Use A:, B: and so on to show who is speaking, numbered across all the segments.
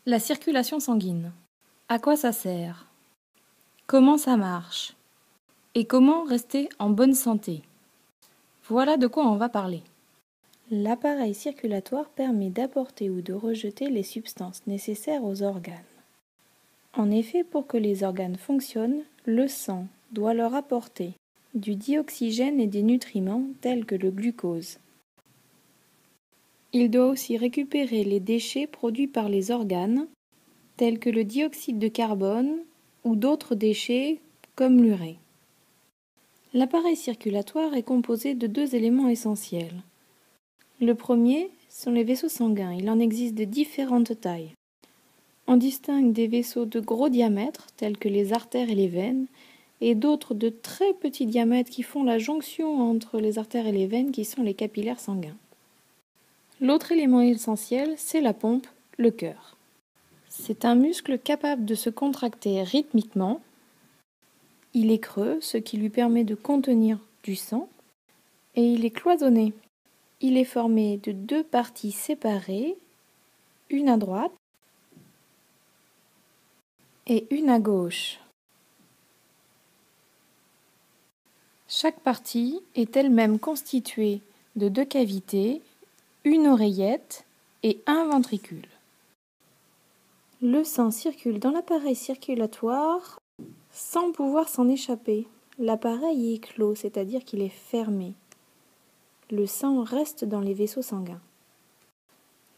A: La circulation sanguine. À quoi ça sert? Comment ça marche? Et comment rester en bonne santé? Voilà de quoi on va parler.
B: L'appareil circulatoire permet d'apporter ou de rejeter les substances nécessaires aux organes. En effet, pour que les organes fonctionnent, le sang doit leur apporter du dioxygène et des nutriments tels que le glucose. Il doit aussi récupérer les déchets produits par les organes, tels que le dioxyde de carbone ou d'autres déchets comme l'urée. L'appareil circulatoire est composé de deux éléments essentiels. Le premier sont les vaisseaux sanguins. Il en existe de différentes tailles. On distingue des vaisseaux de gros diamètre, tels que les artères et les veines, et d'autres de très petits diamètres qui font la jonction entre les artères et les veines, qui sont les capillaires sanguins. L'autre élément essentiel, c'est la pompe, le cœur. C'est un muscle capable de se contracter rythmiquement. Il est creux, ce qui lui permet de contenir du sang, et il est cloisonné. Il est formé de deux parties séparées, une à droite et une à gauche. Chaque partie est elle-même constituée de deux cavités, une oreillette et un ventricule. Le sang circule dans l'appareil circulatoire sans pouvoir s'en échapper. L'appareil est clos, c'est-à-dire qu'il est fermé. Le sang reste dans les vaisseaux sanguins.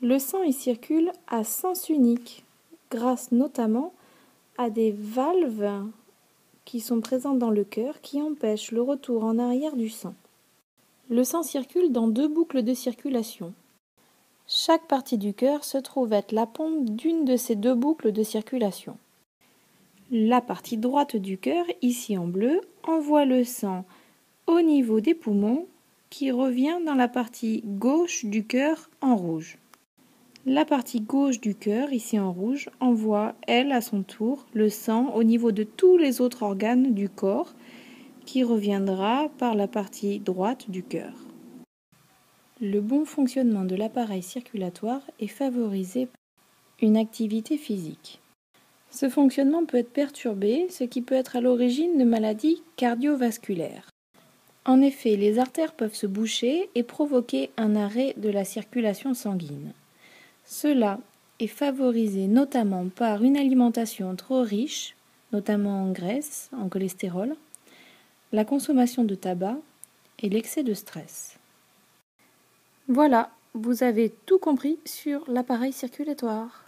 B: Le sang y circule à sens unique, grâce notamment à des valves qui sont présentes dans le cœur qui empêchent le retour en arrière du sang. Le sang circule dans deux boucles de circulation. Chaque partie du cœur se trouve être la pompe d'une de ces deux boucles de circulation. La partie droite du cœur, ici en bleu, envoie le sang au niveau des poumons qui revient dans la partie gauche du cœur en rouge. La partie gauche du cœur, ici en rouge, envoie, elle, à son tour, le sang au niveau de tous les autres organes du corps qui reviendra par la partie droite du cœur. Le bon fonctionnement de l'appareil circulatoire est favorisé par une activité physique. Ce fonctionnement peut être perturbé, ce qui peut être à l'origine de maladies cardiovasculaires. En effet, les artères peuvent se boucher et provoquer un arrêt de la circulation sanguine. Cela est favorisé notamment par une alimentation trop riche, notamment en graisse, en cholestérol, la consommation de tabac et l'excès de stress. Voilà, vous avez tout compris sur l'appareil circulatoire.